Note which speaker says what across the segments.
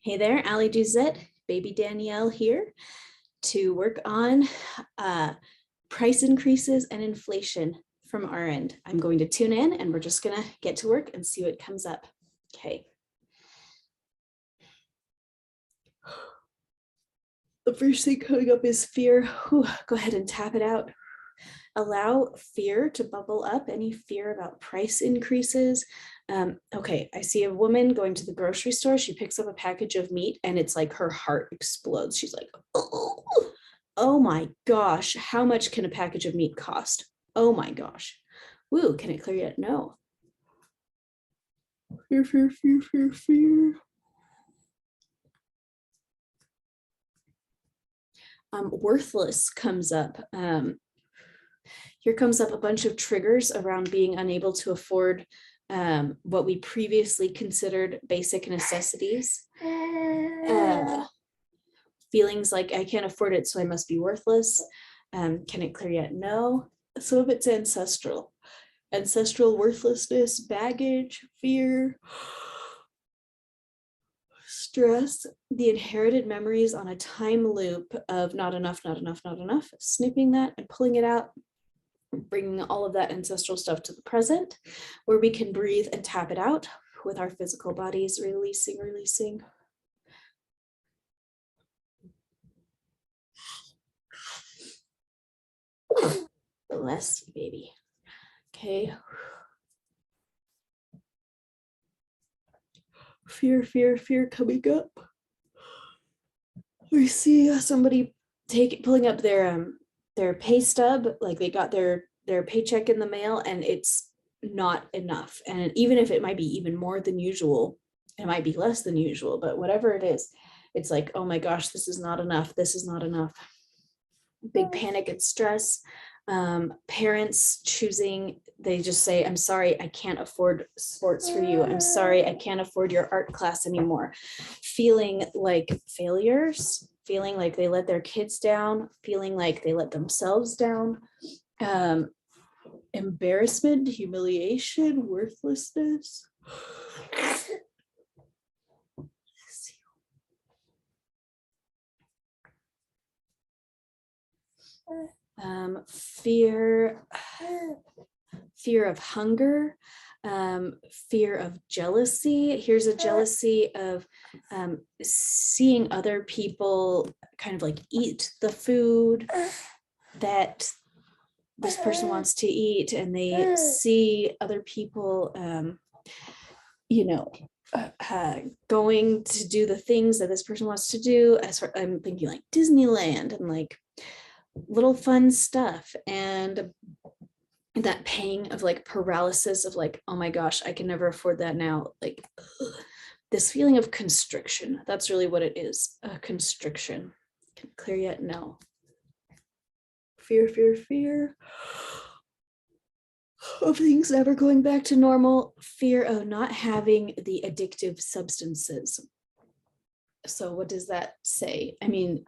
Speaker 1: Hey there, Allie Duzett, baby Danielle here to work on price increases and inflation from our end. I'm going to tune in and we're just gonna get to work and see what comes up. Okay. The first thing coming up is fear. Whew, go ahead and tap it out. Allow fear to bubble up, any fear about price increases. Okay, I see a woman going to the grocery store. She picks up a package of meat and it's like her heart explodes. She's like, oh my gosh, how much can a package of meat cost? Oh my gosh. Woo, can it clear yet? No. Fear, fear, fear, fear, fear. Worthless comes up. Here comes up a bunch of triggers around being unable to afford what we previously considered basic necessities. Feelings like I can't afford it, so I must be worthless. Can it clear yet? No. Some of it's ancestral. Ancestral worthlessness, baggage, fear, stress, the inherited memories on a time loop of not enough, not enough, not enough, snipping that and pulling it out, bringing all of that ancestral stuff to the present, where we can breathe and tap it out with our physical bodies, releasing, releasing. Bless you, baby. Okay. Fear, fear, fear coming up. We see somebody pulling up their pay stub, like they got their paycheck in the mail and it's not enough. And even if it might be even more than usual, it might be less than usual, but whatever it is, it's like, oh my gosh, this is not enough. This is not enough. Big panic and stress. Parents choosing, they just say, I'm sorry, I can't afford sports for you. I'm sorry, I can't afford your art class anymore. Feeling like failures, feeling like they let their kids down, feeling like they let themselves down. Embarrassment, humiliation, worthlessness. Fear of hunger, fear of jealousy. Here's a jealousy of seeing other people kind of like eat the food that this person wants to eat, and they see other people, going to do the things that this person wants to do. I'm thinking like Disneyland and like little fun stuff, and that pang of like paralysis of like, oh my gosh, I can never afford that now. Like this feeling of constriction. That's really what it is, a constriction. Can it clear yet? No. Fear, fear, fear of things never going back to normal. Fear of not having the addictive substances. So what does that say? I mean,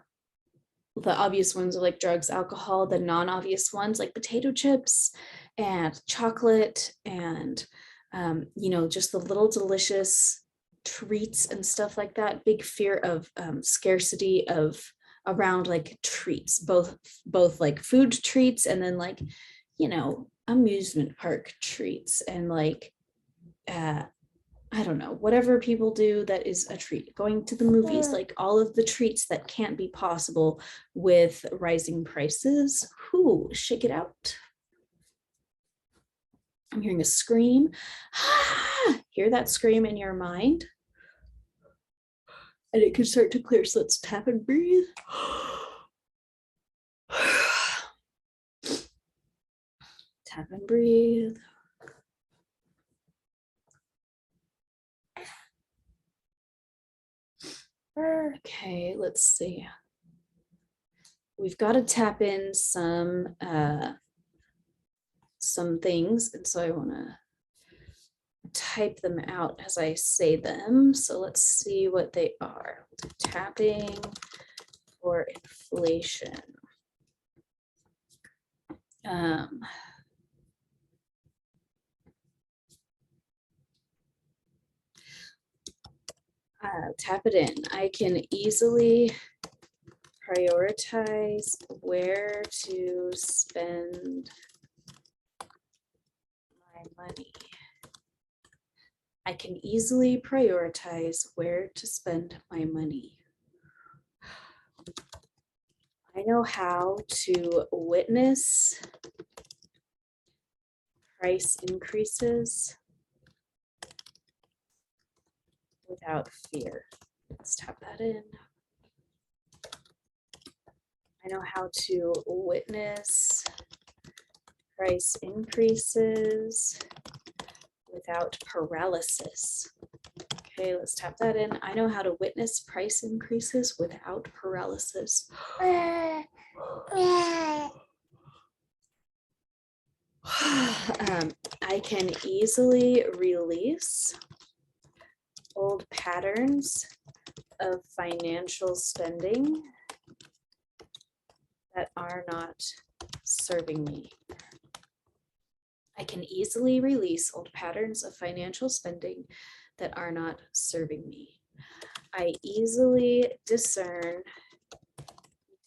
Speaker 1: the obvious ones are like drugs, alcohol. The non-obvious ones like potato chips and chocolate and just the little delicious treats and stuff like that. Big fear of scarcity of around like treats, both like food treats and then like amusement park treats and like I don't know, whatever people do that is a treat, going to the movies, like all of the treats that can't be possible with rising prices. Whoo, shake it out. I'm hearing a scream. Hear that scream in your mind. And it can start to clear, so let's tap and breathe. Tap and breathe. Okay, let's see. We've got to tap in some things, and so I want to type them out as I say them. So let's see what they are. Tapping for inflation. Tap it in. I can easily prioritize where to spend my money. I can easily prioritize where to spend my money. I know how to witness price increases without fear. Let's tap that in. I know how to witness price increases without paralysis. Okay, let's tap that in. I know how to witness price increases without paralysis. I can easily release old patterns of financial spending that are not serving me. I can easily release old patterns of financial spending that are not serving me. I easily discern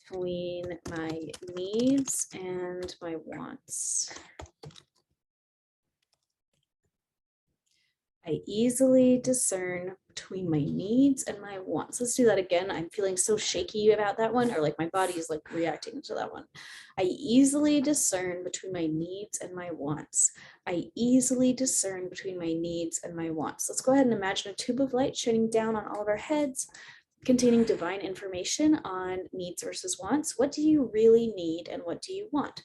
Speaker 1: between my needs and my wants. I easily discern between my needs and my wants. Let's do that again. I'm feeling so shaky about that one, or like my body is like reacting to that one. I easily discern between my needs and my wants. I easily discern between my needs and my wants. Let's go ahead and imagine a tube of light shining down on all of our heads, containing divine information on needs versus wants. What do you really need and what do you want?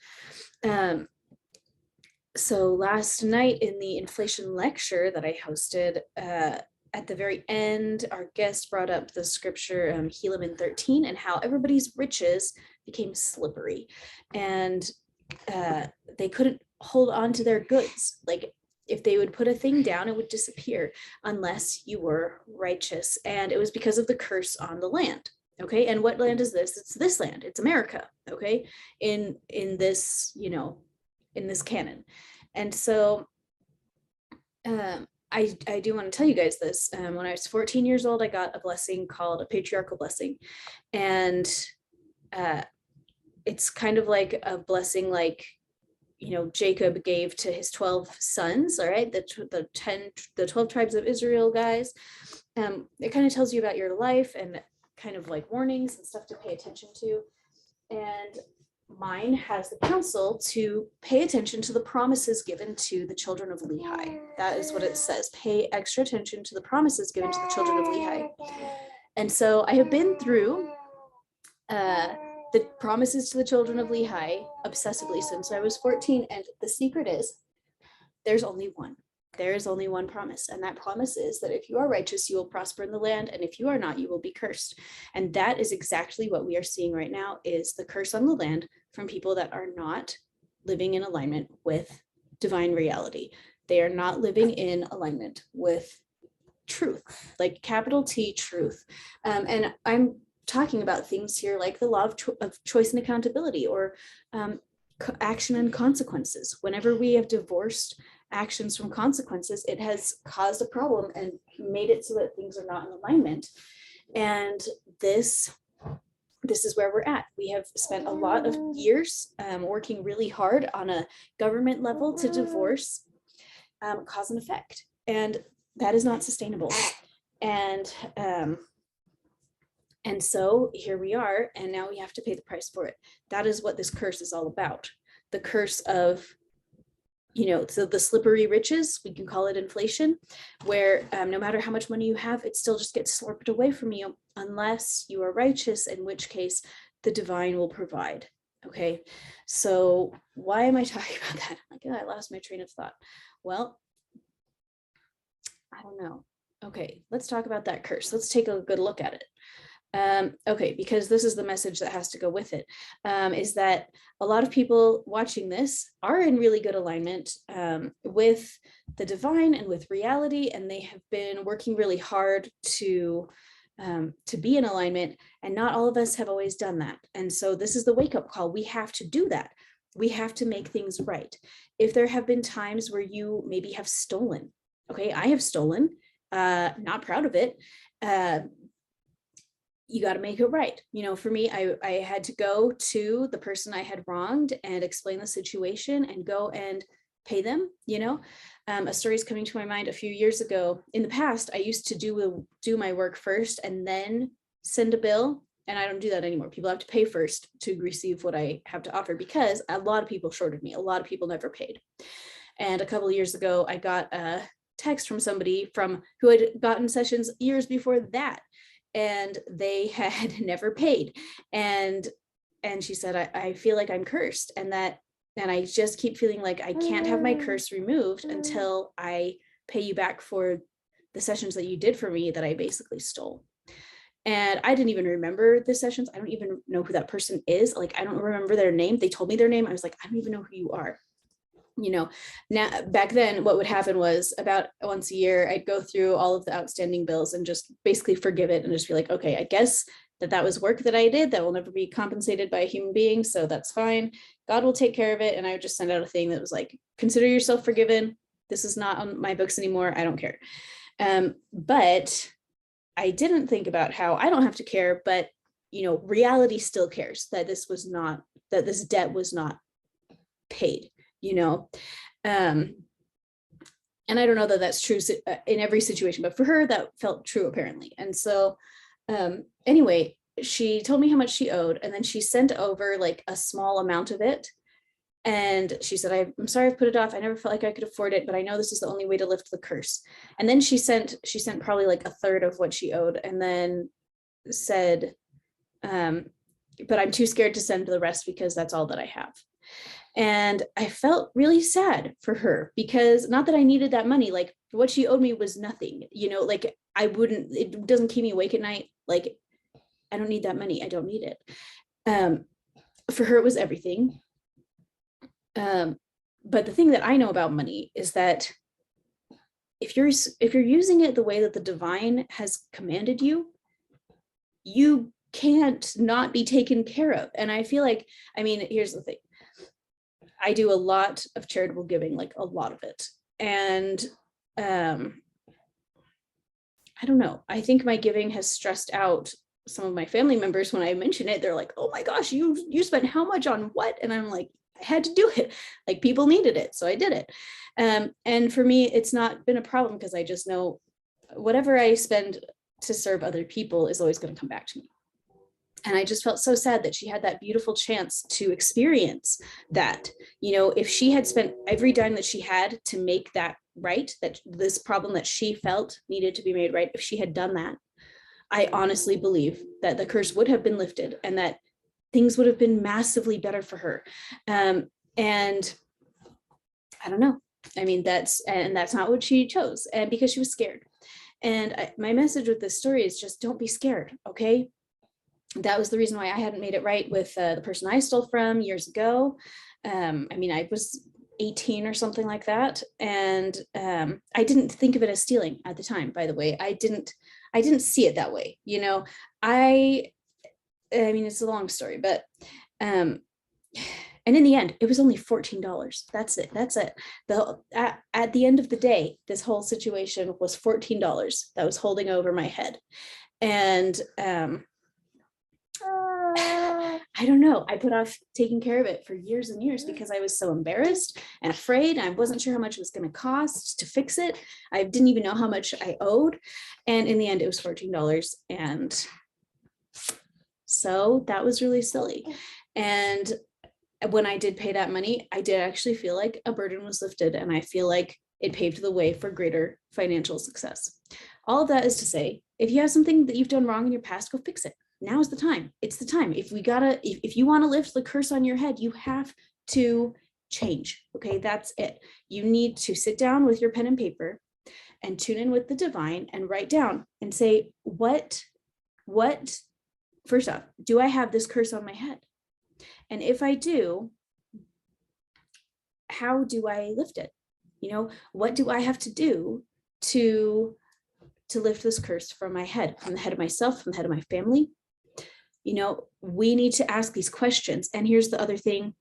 Speaker 1: So last night in the inflation lecture that I hosted, at the very end, our guest brought up the scripture Helaman 13 and how everybody's riches became slippery and they couldn't hold on to their goods. Like if they would put a thing down, it would disappear unless you were righteous. And it was because of the curse on the land. Okay, and what land is this? It's this land. It's America. Okay, in this, you know, in this canon. And so I do want to tell you guys this. When I was 14 years old, I got a blessing called a patriarchal blessing. And it's kind of like a blessing like, you know, Jacob gave to his 12 sons, all right, the 12 tribes of Israel guys. It kind of tells you about your life and kind of like warnings and stuff to pay attention to. And mine has the counsel to pay attention to the promises given to the children of Lehi. That is what it says. Pay extra attention to the promises given to the children of Lehi. And so I have been through the promises to the children of Lehi obsessively since I was 14. And the secret is there's only one. There is only one promise, and that promise is that if you are righteous, you will prosper in the land, and if you are not, you will be cursed. And that is exactly what we are seeing right now, is the curse on the land from people that are not living in alignment with divine reality. They are not living in alignment with truth, like capital T truth. And I'm talking about things here like the law of choice and accountability, or action and consequences. Whenever we have divorced actions from consequences, it has caused a problem and made it so that things are not in alignment. And this is where we're at. We have spent a lot of years working really hard on a government level to divorce cause and effect, and that is not sustainable. And so here we are, and now we have to pay the price for it. That is what this curse is all about. The curse of, you know, so the slippery riches, we can call it inflation, where no matter how much money you have, it still just gets slurped away from you unless you are righteous, in which case the divine will provide. Okay, so why am I talking about that? Like, I lost my train of thought. Well, I don't know. Okay, let's talk about that curse. Let's take a good look at it. Okay, because this is the message that has to go with it, is that a lot of people watching this are in really good alignment with the divine and with reality, and they have been working really hard to be in alignment, and not all of us have always done that. And so this is the wake-up call. We have to do that. We have to make things right. If there have been times where you maybe have stolen, okay, I have stolen, not proud of it. You got to make it right. You know, for me, I had to go to the person I had wronged and explain the situation and go and pay them, you know. A story is coming to my mind a few years ago. In the past, I used to do my work first and then send a bill. And I don't do that anymore. People have to pay first to receive what I have to offer, because a lot of people shorted me. A lot of people never paid. And a couple of years ago, I got a text from somebody who had gotten sessions years before that, and they had never paid. And she said, I feel like I'm cursed, and I just keep feeling like I can't have my curse removed until I pay you back for the sessions that you did for me that I basically stole. And I didn't even remember the sessions. I don't even know who that person is. Like, I don't remember their name. They told me their name. I was like, I don't even know who you are. You know, now back then what would happen was about once a year, I'd go through all of the outstanding bills and just basically forgive it and just be like, okay, I guess that was work that I did that will never be compensated by a human being. So that's fine. God will take care of it. And I would just send out a thing that was like, consider yourself forgiven. This is not on my books anymore. I don't care. But I didn't think about how I don't have to care, but, you know, reality still cares that this debt was not paid, you know. And I don't know that that's true in every situation, but for her, that felt true apparently. And so anyway, she told me how much she owed, and then she sent over like a small amount of it. And she said, I'm sorry I've put it off. I never felt like I could afford it, but I know this is the only way to lift the curse. And then she sent probably like a third of what she owed, and then said, but I'm too scared to send the rest because that's all that I have. And I felt really sad for her, because not that I needed that money, like what she owed me was nothing, you know, like it doesn't keep me awake at night. Like, I don't need that money. I don't need it. For her, it was everything. But the thing that I know about money is that if you're using it the way that the divine has commanded you, you can't not be taken care of. And I feel like, I mean, here's the thing. I do a lot of charitable giving, like a lot of it. And I don't know, I think my giving has stressed out some of my family members. When I mention it, they're like, oh my gosh, you spent how much on what? And I'm like, I had to do it. Like, people needed it, so I did it. And for me, it's not been a problem, because I just know whatever I spend to serve other people is always going to come back to me. And I just felt so sad that she had that beautiful chance to experience that. You know, if she had spent every dime that she had to make that right, that this problem that she felt needed to be made right, if she had done that, I honestly believe that the curse would have been lifted and that things would have been massively better for her. And I don't know. I mean, that's not what she chose, and because she was scared. And my message with this story is just don't be scared, okay? That was the reason why I hadn't made it right with the person I stole from years ago. I mean, I was 18 or something like that. And I didn't think of it as stealing at the time, by the way. I didn't see it that way. You know, I mean, it's a long story, but, and in the end, it was only $14. That's it. At the end of the day, this whole situation was $14 that was holding over my head. And, I don't know, I put off taking care of it for years and years because I was so embarrassed and afraid. I wasn't sure how much it was going to cost to fix it. I didn't even know how much I owed. And in the end, it was $14. And so that was really silly. And when I did pay that money, I did actually feel like a burden was lifted, and I feel like it paved the way for greater financial success. All of that is to say, if you have something that you've done wrong in your past, go fix it. Now is the time. It's the time. If you want to lift the curse on your head, you have to change. Okay, that's it. You need to sit down with your pen and paper and tune in with the divine and write down and say, what, first off, do I have this curse on my head? And if I do, how do I lift it? You know, what do I have to do to lift this curse from my head, from the head of myself, from the head of my family? You know, we need to ask these questions. And here's the other thing.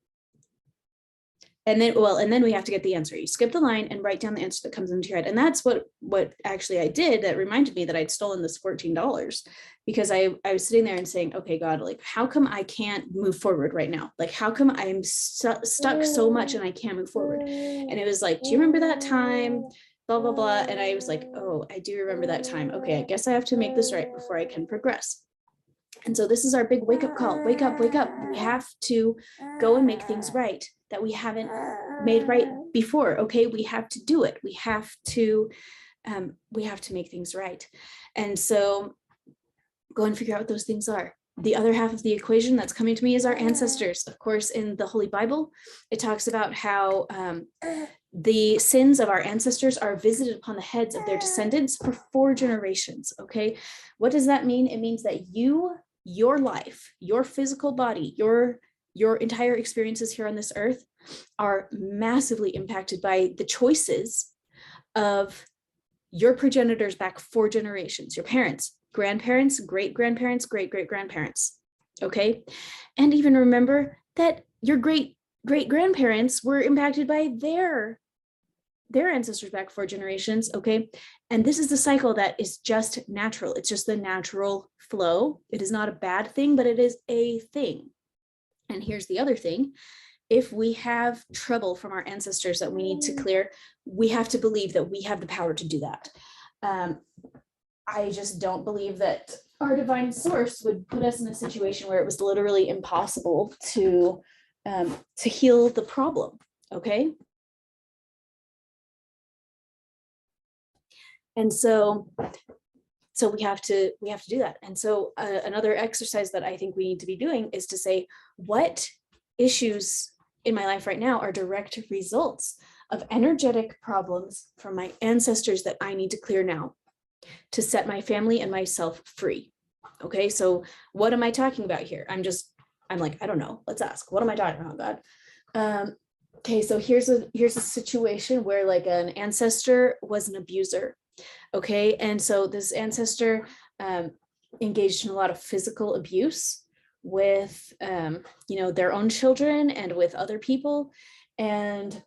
Speaker 1: And then we have to get the answer. You skip the line and write down the answer that comes into your head. And that's what actually I did, that reminded me that I'd stolen this $14, because I was sitting there and saying, okay, God, like, how come I can't move forward right now? Like, how come I'm stuck so much and I can't move forward? And it was like, do you remember that time? Blah, blah, blah. And I was like, oh, I do remember that time. Okay, I guess I have to make this right before I can progress. And so this is our big wake up call. Wake up, wake up. We have to go and make things right that we haven't made right before. Okay, we have to do it. We have to make things right. And so go and figure out what those things are. The other half of the equation that's coming to me is our ancestors. Of course, in the Holy Bible, it talks about how the sins of our ancestors are visited upon the heads of their descendants for 4 generations. Okay, what does that mean? It means that your life, your physical body, your entire experiences here on this earth are massively impacted by the choices of your progenitors back 4 generations, your parents, grandparents, great-grandparents, great-great-grandparents. Okay, and even remember that your great-grandparents were impacted by their ancestors back 4 generations. Okay, and this is the cycle that is just natural. It's just the natural flow. It is not a bad thing, but it is a thing. And here's the other thing. If we have trouble from our ancestors that we need to clear, we have to believe that we have the power to do that. I just don't believe that our divine source would put us in a situation where it was literally impossible to heal the problem. Okay. And so we have to do that. And so another exercise that I think we need to be doing is to say, what issues in my life right now are direct results of energetic problems from my ancestors that I need to clear now to set my family and myself free. Okay, so what am I talking about here? I'm like, I don't know. Let's ask. What am I talking about, God? Okay, so here's a situation where like an ancestor was an abuser. Okay, and so this ancestor engaged in a lot of physical abuse with their own children and with other people, and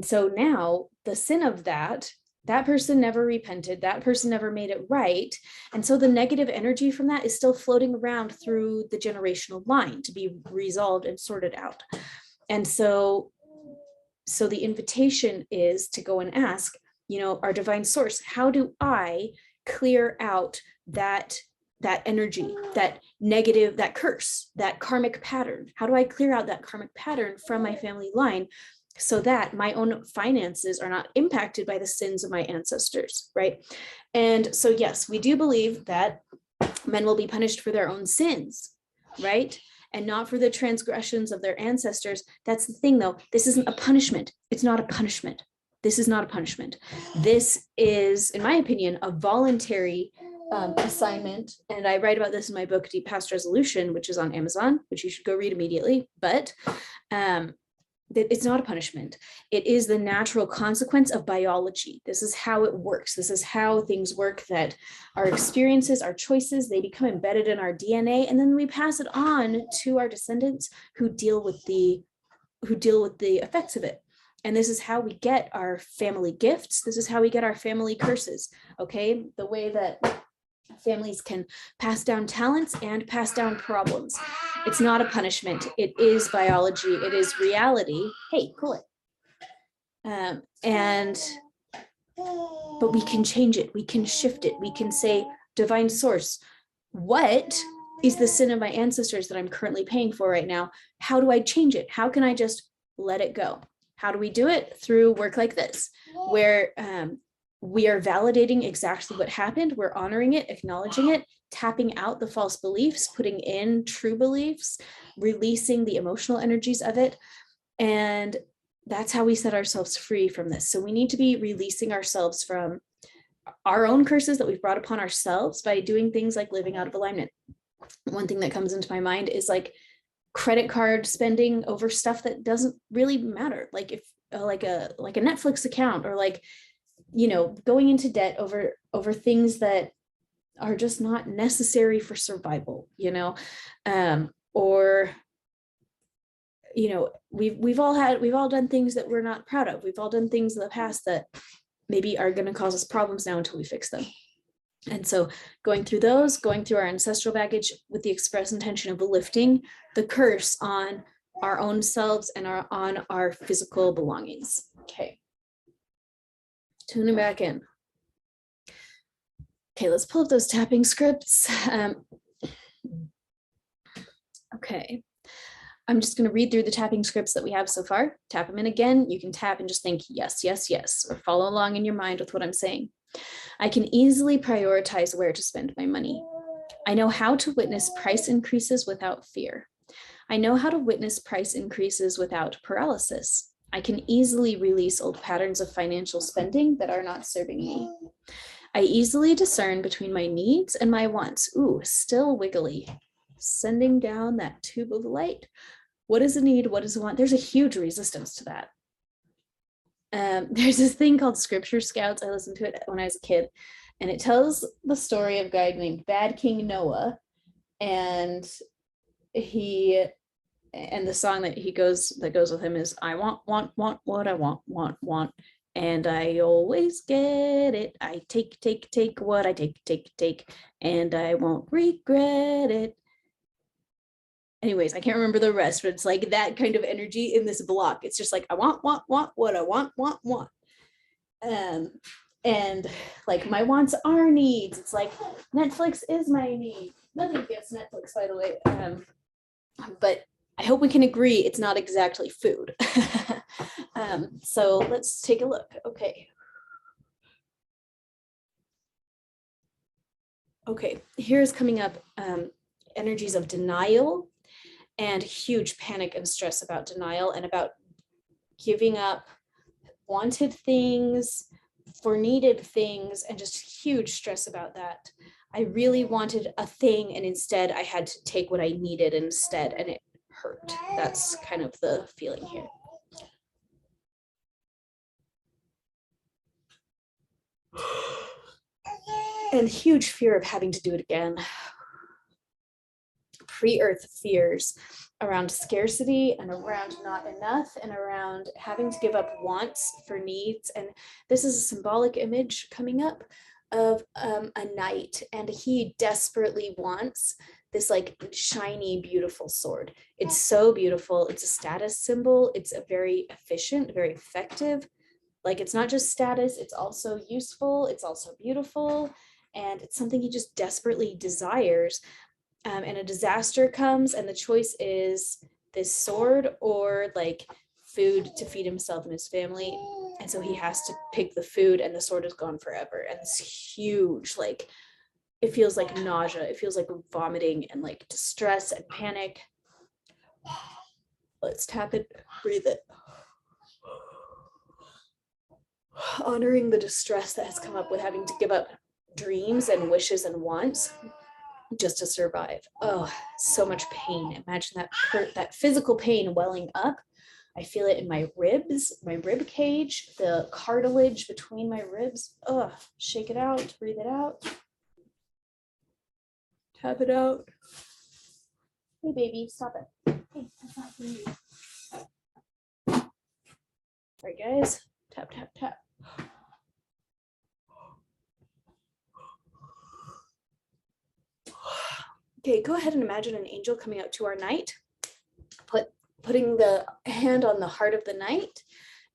Speaker 1: so now the sin of that person never repented, that person never made it right, and so the negative energy from that is still floating around through the generational line to be resolved and sorted out. And so the invitation is to go and ask, our divine source, how do I clear out that energy, that negative, that curse, that karmic pattern? How do I clear out that karmic pattern from my family line so that my own finances are not impacted by the sins of my ancestors, right? And so, yes, we do believe that men will be punished for their own sins, right? And not for the transgressions of their ancestors. That's the thing, though. This isn't a punishment. It's not a punishment. This is not a punishment. This is, in my opinion, a voluntary assignment. And I write about this in my book, Deep Past Resolution, which is on Amazon, which you should go read immediately. But it's not a punishment. It is the natural consequence of biology. This is how it works. This is how things work, that our experiences, our choices, they become embedded in our DNA, and then we pass it on to our descendants who deal with the effects of it. And this is how we get our family gifts. This is how we get our family curses. Okay, the way that families can pass down talents and pass down problems. It's not a punishment. It is biology. It is reality. Hey, cool it. But we can change it. We can shift it. We can say, divine source, what is the sin of my ancestors that I'm currently paying for right now? How do I change it? How can I just let it go? How do we do it? Through work like this, where we are validating exactly what happened. We're honoring it, acknowledging it, tapping out the false beliefs, putting in true beliefs, releasing the emotional energies of it. And that's how we set ourselves free from this. So we need to be releasing ourselves from our own curses that we've brought upon ourselves by doing things like living out of alignment. One thing that comes into my mind is like credit card spending over stuff that doesn't really matter. Like if like a Netflix account, or like, going into debt over things that are just not necessary for survival, or you know, we've all done things that we're not proud of. We've all done things in the past that maybe are going to cause us problems now until we fix them. And so going through our ancestral baggage with the express intention of lifting the curse on our own selves and on our physical belongings. Okay. Tuning back in. Okay, let's pull up those tapping scripts. Okay. I'm just going to read through the tapping scripts that we have so far. Tap them in again. You can tap and just think yes, yes, yes, or follow along in your mind with what I'm saying. I can easily prioritize where to spend my money. I know how to witness price increases without fear. I know how to witness price increases without paralysis. I can easily release old patterns of financial spending that are not serving me. I easily discern between my needs and my wants. Ooh, still wiggly. Sending down that tube of light. What is a need? What is a want? There's a huge resistance to that. There's this thing called Scripture Scouts. I listened to it when I was a kid, and it tells the story of a guy named Bad King Noah, and the song that goes with him is I want what I want, and I always get it. I take what I take, and I won't regret it. Anyways, I can't remember the rest, but it's like that kind of energy in this block. It's just like, I want what I want. And like my wants are needs. It's like Netflix is my need. Nothing against Netflix, by the way. But I hope we can agree it's not exactly food. So let's take a look. Okay, here's coming up energies of denial and huge panic and stress about denial and about giving up wanted things for needed things, and just huge stress about that. I really wanted a thing, and instead I had to take what I needed instead, and it hurt. That's kind of the feeling here. And huge fear of having to do it again. Pre-earth fears around scarcity and around not enough and around having to give up wants for needs. And this is a symbolic image coming up of a knight, and he desperately wants this like shiny, beautiful sword. It's so beautiful. It's a status symbol. It's a very efficient, very effective. Like, it's not just status, it's also useful. It's also beautiful. And it's something he just desperately desires. And a disaster comes, and the choice is this sword or like food to feed himself and his family. And so he has to pick the food, and the sword is gone forever. And it's huge, like it feels like nausea. It feels like vomiting and like distress and panic. Let's tap it, breathe it. Honoring the distress that has come up with having to give up dreams and wishes and wants just to survive. Oh, so much pain. Imagine that physical pain welling up. I feel it in my ribs, my rib cage, the cartilage between my ribs. Oh, shake it out, breathe it out. Tap it out. Hey, baby, stop it. Hey, that's not for you. All right, guys, tap, tap, tap. Okay, go ahead and imagine an angel coming out to our knight, putting the hand on the heart of the knight,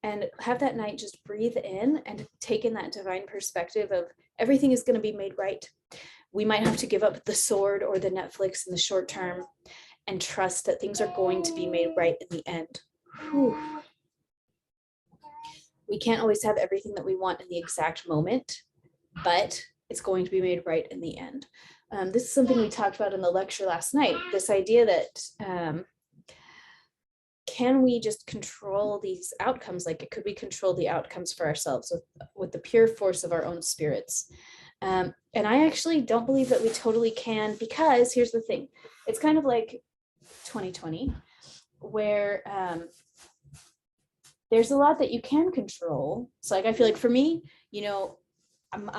Speaker 1: and have that knight just breathe in and take in that divine perspective of everything is going to be made right. We might have to give up the sword or the Netflix in the short term and trust that things are going to be made right in the end. Whew. We can't always have everything that we want in the exact moment, but it's going to be made right in the end. This is something we talked about in the lecture last night, this idea that can we just control these outcomes? Like, could we control the outcomes for ourselves with the pure force of our own spirits? And I actually don't believe that we totally can, because here's the thing. It's kind of like 2020, where there's a lot that you can control. So like, I feel like for me, you know,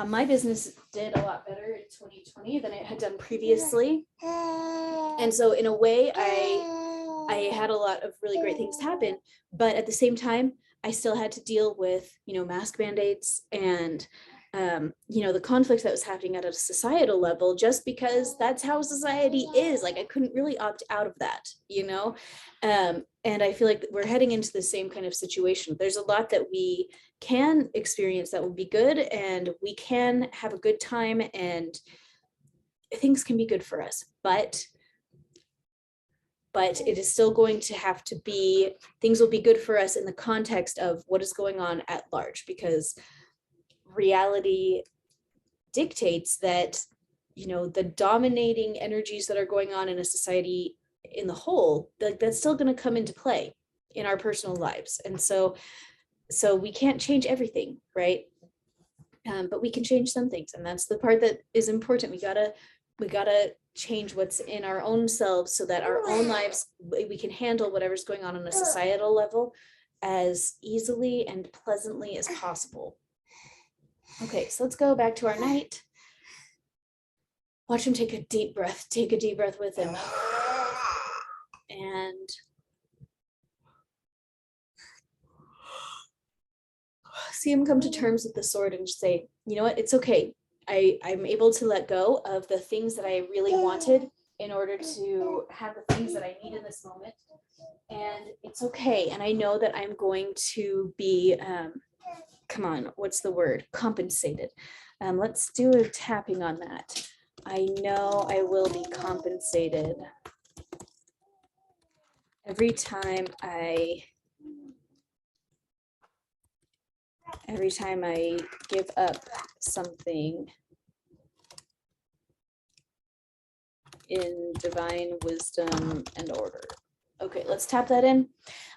Speaker 1: my business did a lot better in 2020 than it had done previously. And so in a way, I had a lot of really great things happen, but at the same time, I still had to deal with, mask mandates and, the conflict that was happening at a societal level, just because that's how society is. Like, I couldn't really opt out of that, and I feel like we're heading into the same kind of situation. There's a lot that we can experience that will be good, and we can have a good time, and things can be good for us, but it is still going to have to be, things will be good for us in the context of what is going on at large, because reality dictates that, the dominating energies that are going on in a society in the whole, that's still going to come into play in our personal lives. And so we can't change everything, right? But we can change some things, and that's the part that is important. We gotta change what's in our own selves, so that our own lives, we can handle whatever's going on a societal level as easily and pleasantly as possible. Okay, so let's go back to our night. Watch him take a deep breath. Take a deep breath with him. And see him come to terms with the sword and just say, you know what, it's okay. I'm able to let go of the things that I really wanted in order to have the things that I need in this moment. And it's okay. And I know that I'm going to be, come on, what's the word? Compensated. Let's do a tapping on that. I know I will be compensated every time I give up something in divine wisdom and order. Okay, let's tap that in.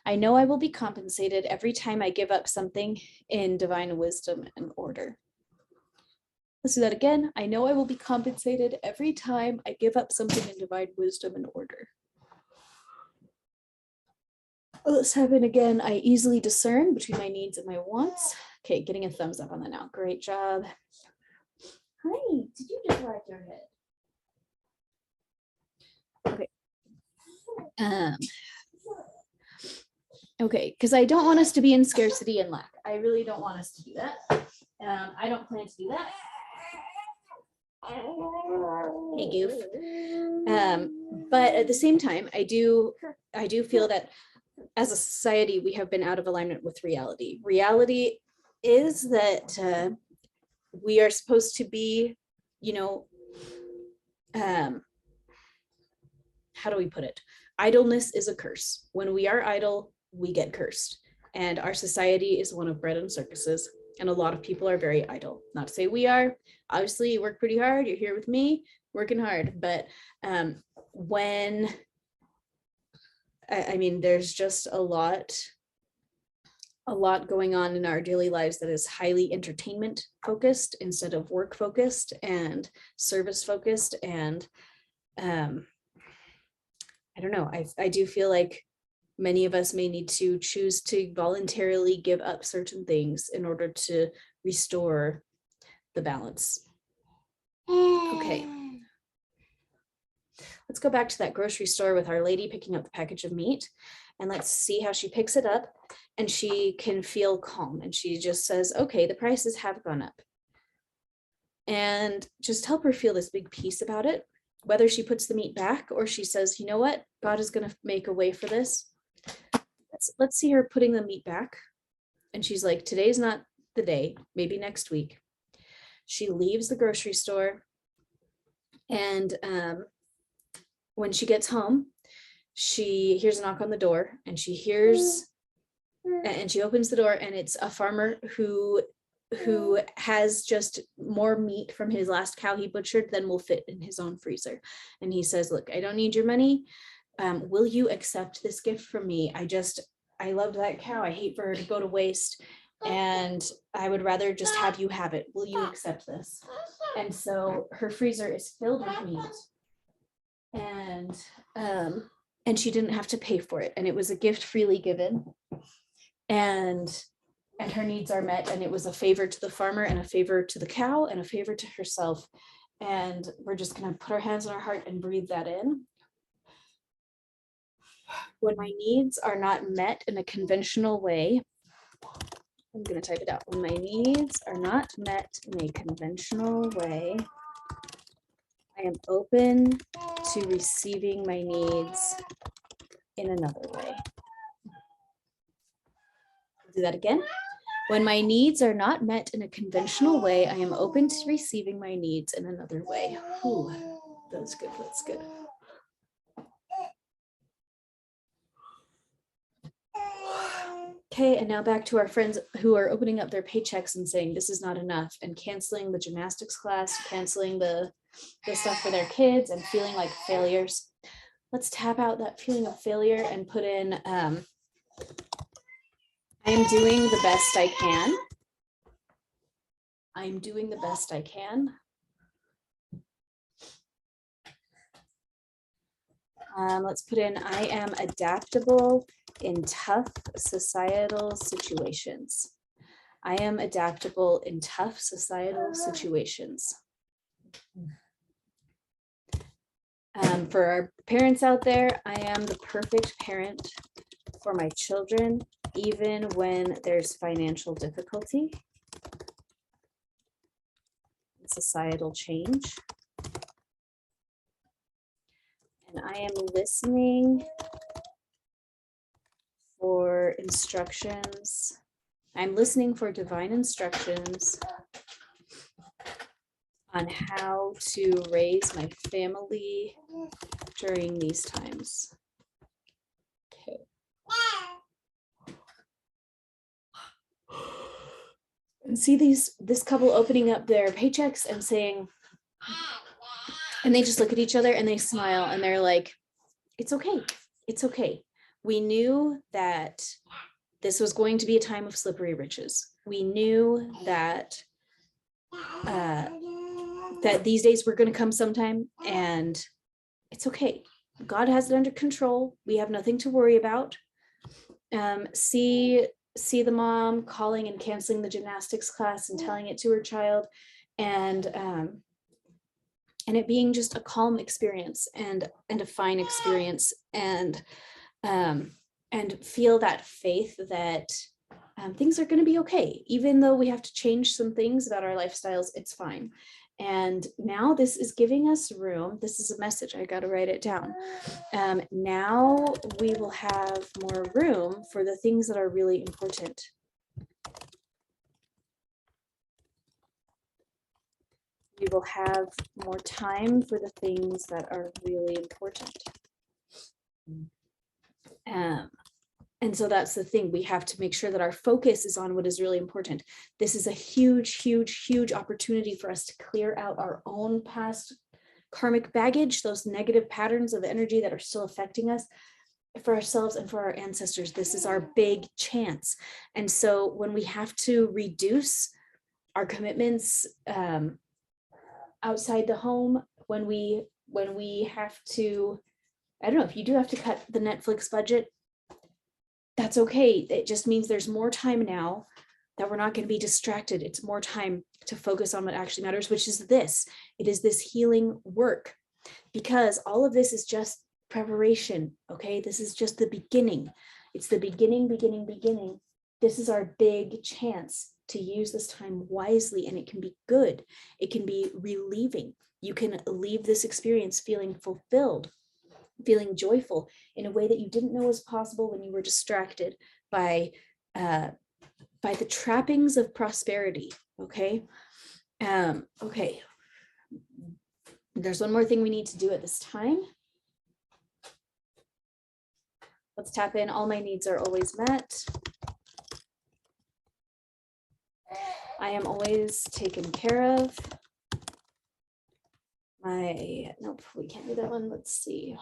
Speaker 1: I know I will be compensated every time I give up something in divine wisdom and order. Let's do that again. I know I will be compensated every time I give up something in divine wisdom and order. Let's have it again. I easily discern between my needs and my wants. Okay, getting a thumbs up on that now. Great job. Hi, did you just whack your head? Okay. Okay, because I don't want us to be in scarcity and lack. I really don't want us to do that. I don't plan to do that. Hey, goof. But at the same time, I do feel that as a society, we have been out of alignment with reality. Reality is that we are supposed to be, how do we put it? Idleness is a curse. When we are idle, we get cursed. And our society is one of bread and circuses. And a lot of people are very idle. Not to say we are. Obviously, you work pretty hard. You're here with me, working hard. But there's just a lot going on in our daily lives that is highly entertainment focused instead of work focused and service focused. And I don't know, I do feel like many of us may need to choose to voluntarily give up certain things in order to restore the balance. Okay. Let's go back to that grocery store with our lady picking up the package of meat, and let's see how she picks it up and she can feel calm. And she just says, okay, the prices have gone up. And just help her feel this big peace about it, whether she puts the meat back or she says, you know what, God is going to make a way for this. Let's see her putting the meat back. And she's like, today's not the day, maybe next week. She leaves the grocery store, and when she gets home, she hears a knock on the door, and she opens the door, and it's a farmer who has just more meat from his last cow he butchered than will fit in his own freezer. And he says, look, I don't need your money. Will you accept this gift from me? I loved that cow. I hate for her to go to waste, and I would rather just have you have it. Will you accept this? And so her freezer is filled with meat, and she didn't have to pay for it. And it was a gift freely given. And her needs are met, and it was a favor to the farmer and a favor to the cow and a favor to herself. And we're just going to put our hands on our heart and breathe that in. When my needs are not met in a conventional way, I'm going to type it out. When my needs are not met in a conventional way, I am open to receiving my needs in another way. I'll do that again. When my needs are not met in a conventional way, I am open to receiving my needs in another way. Ooh, that's good. That's good. Okay, and now back to our friends who are opening up their paychecks and saying this is not enough, and canceling the gymnastics class, canceling the stuff for their kids, and feeling like failures. Let's tap out that feeling of failure and put in, I am doing the best I can. I'm doing the best I can. Let's put in, I am adaptable in tough societal situations. I am adaptable in tough societal situations. For our parents out there, I am the perfect parent for my children, even when there's financial difficulty, societal change. And I am listening for instructions. I'm listening for divine instructions on how to raise my family during these times. Okay. And see this couple opening up their paychecks and saying, and they just look at each other and they smile and they're like, it's okay. It's okay. We knew that this was going to be a time of slippery riches. We knew that that these days were going to come sometime, and it's okay. God has it under control. We have nothing to worry about. See the mom calling and canceling the gymnastics class and telling it to her child, and it being just a calm experience and a fine experience, and feel that faith that things are going to be okay. Even though we have to change some things about our lifestyles, it's fine. And now this is giving us room. This is a message. I got to write it down. Now we will have more room for the things that are really important. We will have more time for the things that are really important. And so that's the thing. We have to make sure that our focus is on what is really important. This is a huge, huge, huge opportunity for us to clear out our own past karmic baggage, those negative patterns of energy that are still affecting us, for ourselves and for our ancestors. This is our big chance. And so when we have to reduce our commitments outside the home, when we have to, I don't know, if you do have to cut the Netflix budget, that's okay. It just means there's more time now that we're not going to be distracted. It's more time to focus on what actually matters, which is this. It is this healing work, because all of this is just preparation. Okay. This is just the beginning. It's the beginning. This is our big chance to use this time wisely, and it can be good. It can be relieving. You can leave this experience feeling fulfilled, feeling joyful in a way that you didn't know was possible when you were distracted by the trappings of prosperity. Okay. Okay. There's one more thing we need to do at this time. Let's tap in. All my needs are always met. I am always taken care of. Nope, we can't do that one. Let's see.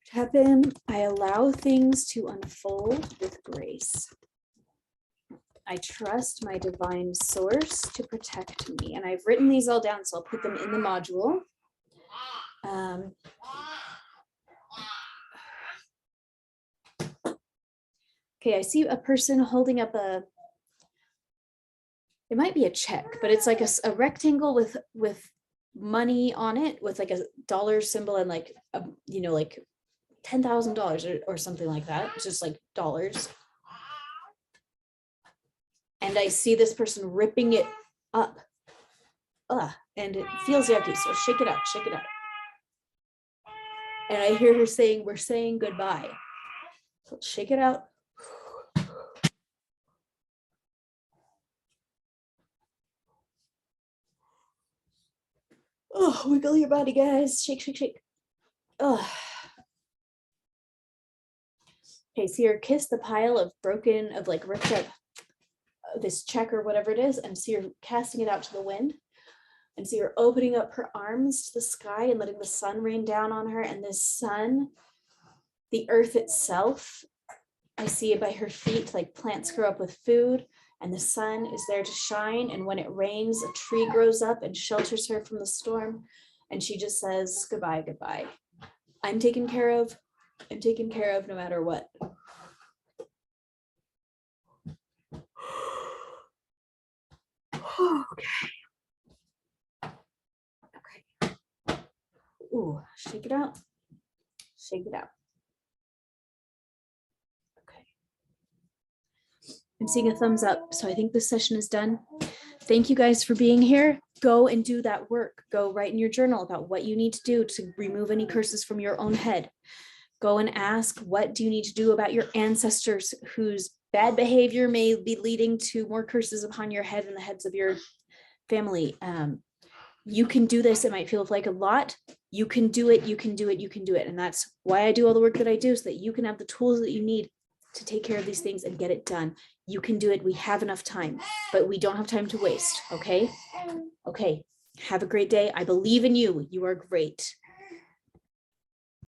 Speaker 1: Tap in. I allow things to unfold with grace. I trust my divine source to protect me. And I've written these all down, so I'll put them in the module. Okay, I see a person holding up it might be a check, but it's like a rectangle with money on it with like a dollar symbol and like, you know, like $10,000 or something like that. It's just like dollars. And I see this person ripping it up. And it feels yucky. So shake it out, shake it out. And I hear her saying, we're saying goodbye. So shake it out. Oh, wiggle your body, guys. Shake, shake, shake. Oh. Okay, so you're kiss the pile of broken, of like ripped up this check or whatever it is, and so you're casting it out to the wind. And so you're opening up her arms to the sky and letting the sun rain down on her. And this sun, the earth itself, I see it by her feet, like plants grow up with food, and the sun is there to shine. And when it rains, a tree grows up and shelters her from the storm. And she just says, goodbye, goodbye. I'm taken care of. I'm taken care of no matter what. Okay. Okay. Ooh, shake it out. Shake it out. Okay. I'm seeing a thumbs up, so I think this session is done. Thank you guys for being here. Go and do that work. Go write in your journal about what you need to do to remove any curses from your own head. Go and ask, what do you need to do about your ancestors whose bad behavior may be leading to more curses upon your head and the heads of your family. You can do this. It might feel like a lot. You can do it. You can do it. You can do it. And that's why I do all the work that I do, so that you can have the tools that you need to take care of these things and get it done. You can do it. We have enough time, but we don't have time to waste. Okay. Okay. Have a great day. I believe in you. You are great.